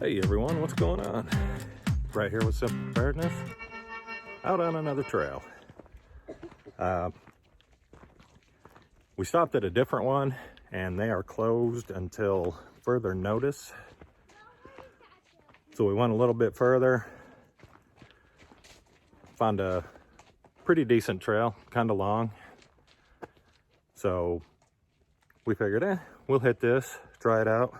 Hey everyone, what's going on? Right here with Simple Preparedness, out on another trail. We stopped at a different one and they are closed until further notice. So we went a little bit further, found a pretty decent trail, kind of long. So we figured, we'll hit this, try it out.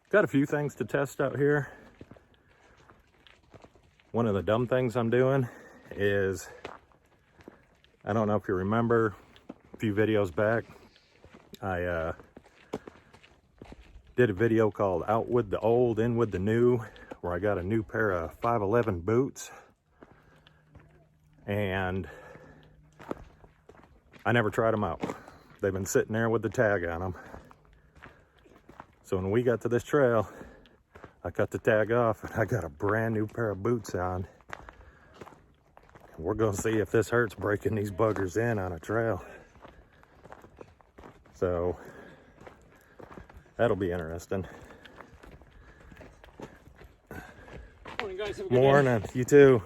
Got a few things to test out here. One of the dumb things I'm doing is, I don't know if you remember a few videos back, I did a video called Out with the Old, In with the New, where I got a new pair of 511 boots. And I never tried them out. They've been sitting there with the tag on them. So when we got to this trail, I cut the tag off and I got a brand new pair of boots on. We're gonna see if this hurts breaking these buggers in on a trail. So that'll be interesting. Morning, guys. Have a good Morning, day. you too.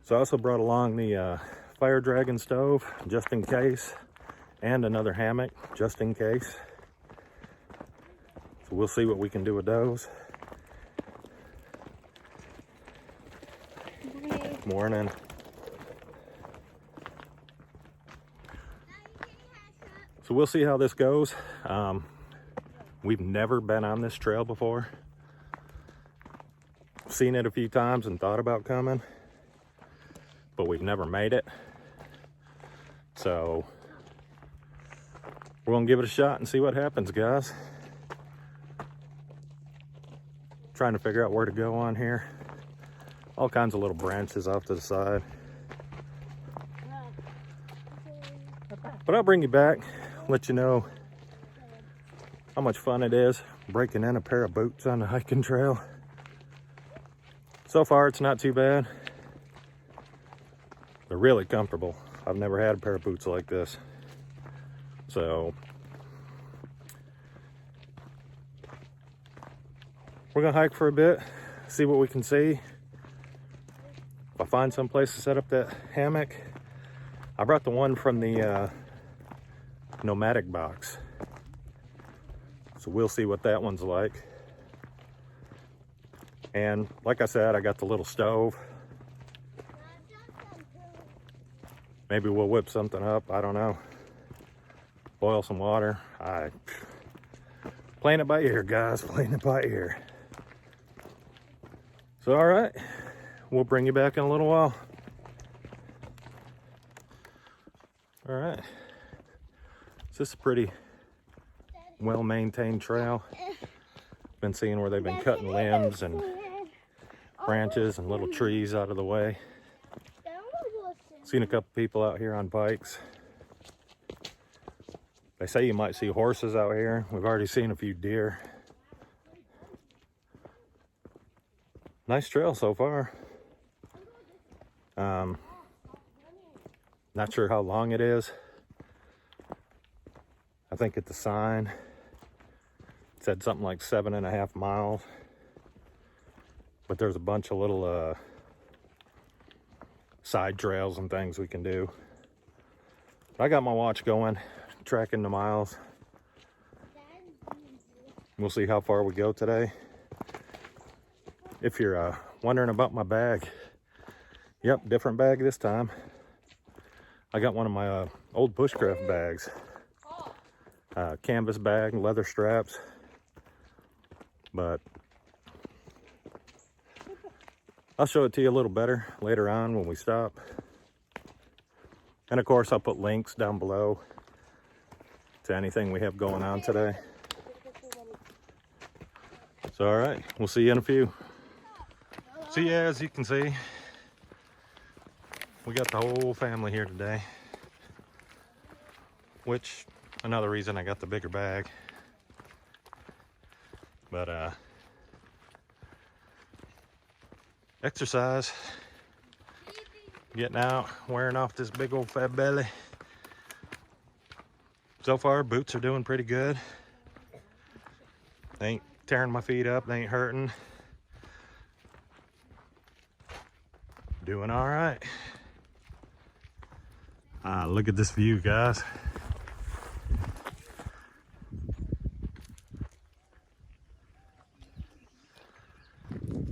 So I also brought along the Fire Dragon stove just in case, and another hammock just in case. So we'll see what we can do with those. Morning. So we'll see how this goes. We've never been on this trail before. Seen it a few times and thought about coming, but we've never made it. So we're gonna give it a shot and see what happens, guys. Trying to figure out where to go on here. All kinds of little branches off to the side. But I'll bring you back, let you know how much fun it is breaking in a pair of boots on the hiking trail. So far, it's not too bad. They're really comfortable. I've never had a pair of boots like this. So we're gonna hike for a bit, see what we can see. If I find some place to set up that hammock. I brought the one from the Nomadic box. So we'll see what that one's like. And like I said, I got the little stove. Maybe we'll whip something up, I don't know. Boil some water. Playing it by ear, guys, playing it by ear. So all right, we'll bring you back in a little while. All right, so this is a pretty well-maintained trail. Been seeing where they've been cutting limbs and branches and little trees out of the way. Seen a couple people out here on bikes. They say you might see horses out here. We've already seen a few deer. Nice trail so far. Not sure how long it is. I think at the sign it said something like 7.5 miles. But there's a bunch of little side trails and things we can do. I got my watch going, tracking the miles. We'll see how far we go today. If you're wondering about my bag, yep, different bag this time. I got one of my old bushcraft bags. Canvas bag, leather straps. But I'll show it to you a little better later on when we stop. And of course, I'll put links down below to anything we have going on today. So, all right, we'll see you in a few. So yeah, as you can see, we got the whole family here today. Which, another reason I got the bigger bag. But exercise, getting out, wearing off this big old fat belly. So far, boots are doing pretty good. They ain't tearing my feet up, they ain't hurting. Doing all right. Look at this view, guys.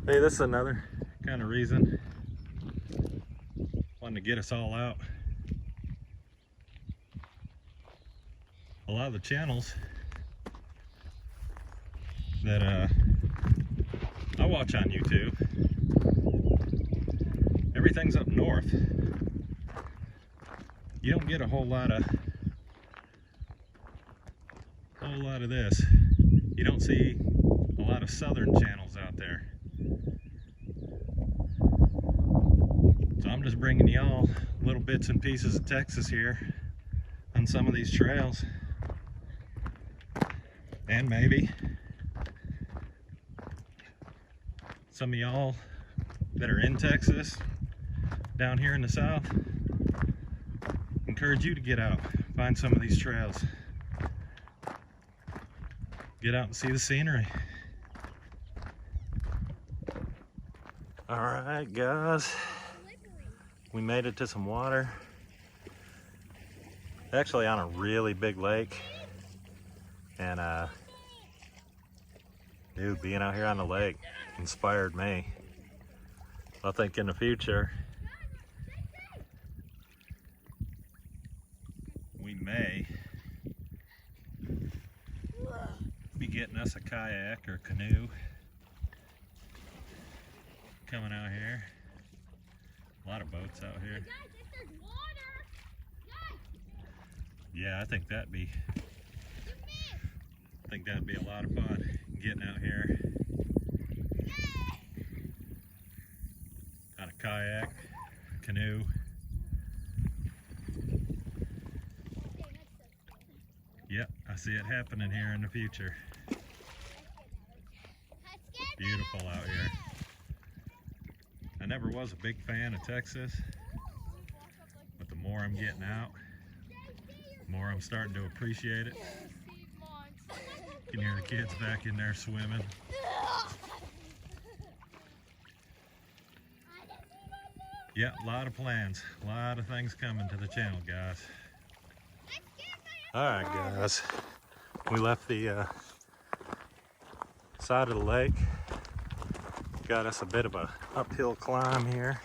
Hey, this is another kind of reason. Wanting to get us all out. A lot of the channels that I watch on YouTube, everything's up north. You don't get a whole lot of this. You don't see a lot of southern channels out there. So I'm just bringing y'all little bits and pieces of Texas here on some of these trails. And maybe some of y'all that are in Texas, down here in the south, encourage you to get out, find some of these trails. Get out and see the scenery. All right, guys, we made it to some water. Actually on a really big lake. And dude, being out here on the lake inspired me. I think in the future we may be getting us a kayak or canoe coming out here. A lot of boats out here. Yeah, I think that'd be a lot of fun getting out here on a kayak, canoe. Yep, I see it happening here in the future. Beautiful out here. I never was a big fan of Texas, but the more I'm getting out, the more I'm starting to appreciate it. You can hear the kids back in there swimming. Yeah, a lot of plans, a lot of things coming to the channel, guys. All right, guys, we left the side of the lake. Got us a bit of a uphill climb here.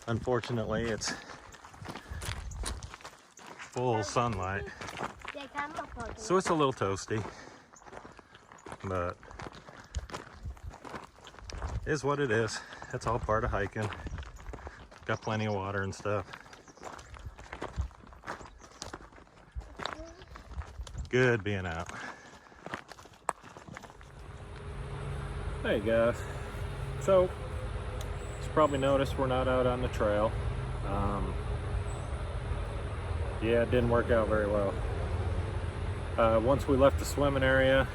Unfortunately, it's full sunlight, so it's a little toasty, but it is what it is. It's all part of hiking. Got plenty of water and stuff. Good being out. Hey guys, so you probably noticed we're not out on the trail. Yeah, it didn't work out very well. Once we left the swimming area,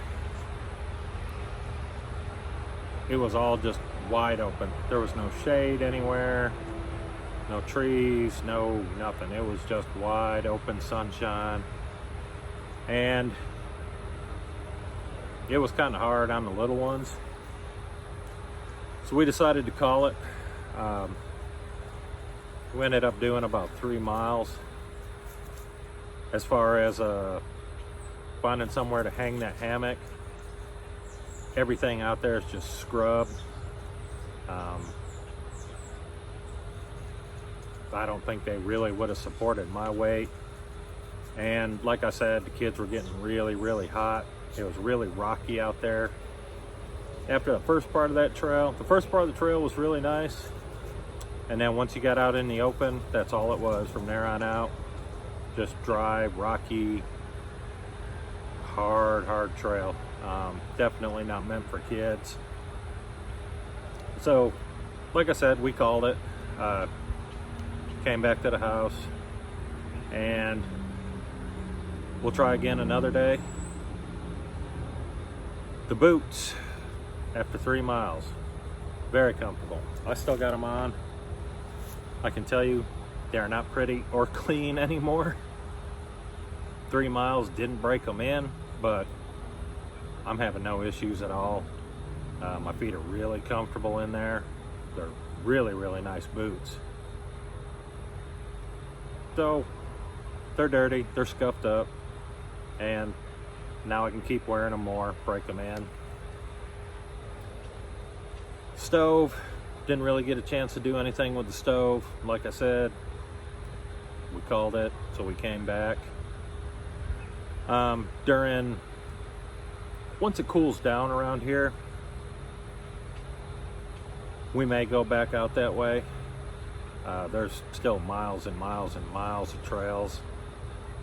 it was all just wide open. There was no shade anywhere, no trees, no nothing. It was just wide open sunshine. And it was kind of hard on the little ones. So we decided to call it. We ended up doing about 3 miles. As far as finding somewhere to hang that hammock, everything out there is just scrub. I don't think they really would have supported my weight. And like I said, the kids were getting really, really hot. It was really rocky out there. After the first part of that trail, the first part of the trail was really nice. And then once you got out in the open, that's all it was from there on out. Just dry, rocky, hard trail. Definitely not meant for kids. So, like I said, we called it. Came back to the house, and we'll try again another day. The boots, after 3 miles, very comfortable. I still got them on. I can tell you, They're not pretty or clean anymore. 3 miles didn't break them in, but I'm having no issues at all. My feet are really comfortable in there. They're really, really nice boots. So they're dirty, they're scuffed up, and now I can keep wearing them more, break them in. Stove, didn't really get a chance to do anything with the stove. Like I said, we called it, so we came back. Once it cools down around here, we may go back out that way. There's still miles and miles and miles of trails,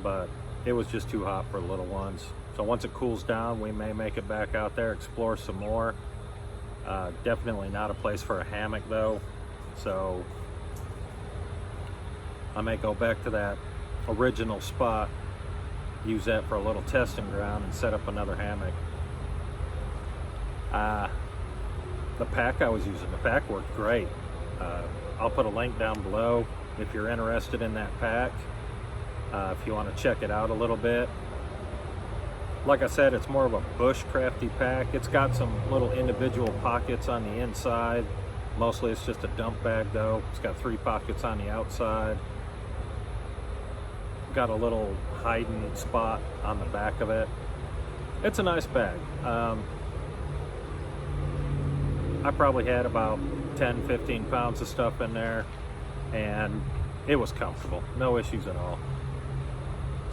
but it was just too hot for little ones. So once it cools down, we may make it back out there, explore some more. Definitely not a place for a hammock though. So I may go back to that original spot, use that for a little testing ground, and set up another hammock. The pack I was using, the pack worked great. I'll put a link down below if you're interested in that pack, if you want to check it out a little bit. Like I said, it's more of a bushcrafty pack. It's got some little individual pockets on the inside. Mostly it's just a dump bag though. It's got 3 pockets on the outside. Got a little hiding spot on the back of it. It's a nice bag. I probably had about 10-15 pounds of stuff in there, and it was comfortable, no issues at all.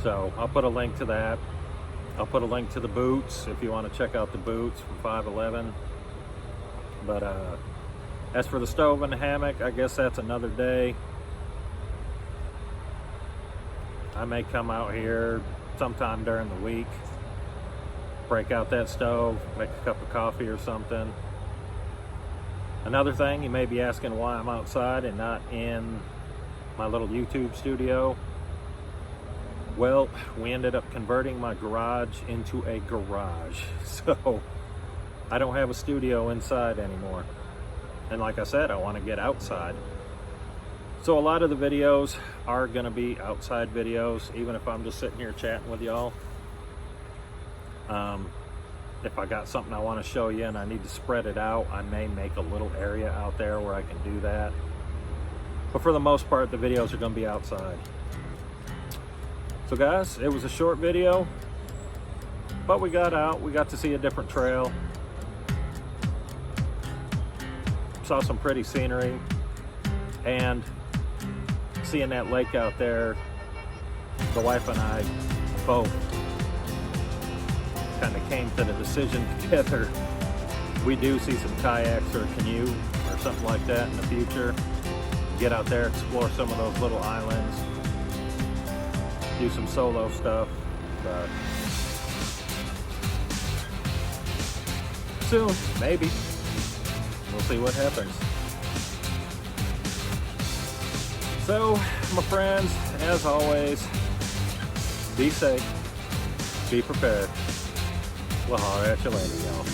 So I'll put a link to that. I'll put a link to the boots if you want to check out the boots from 511. But as for the stove and the hammock, I guess that's another day. I may come out here sometime during the week, break out that stove, make a cup of coffee or something. Another thing, you may be asking why I'm outside and not in my little YouTube studio. Well, we ended up converting my garage into a garage. So I don't have a studio inside anymore. And like I said, I want to get outside. So a lot of the videos are going to be outside videos, even if I'm just sitting here chatting with y'all. If I got something I want to show you and I need to spread it out, I may make a little area out there where I can do that. But for the most part, the videos are going to be outside. So guys, it was a short video, but we got out. We got to see a different trail. Saw some pretty scenery. And seeing that lake out there, the wife and I both kind of came to the decision together. We do see some kayaks or a canoe or something like that in the future. Get out there, explore some of those little islands, do some solo stuff. But soon, maybe. We'll see what happens. So, my friends, as always, be safe, be prepared. We'll holler at you later, y'all.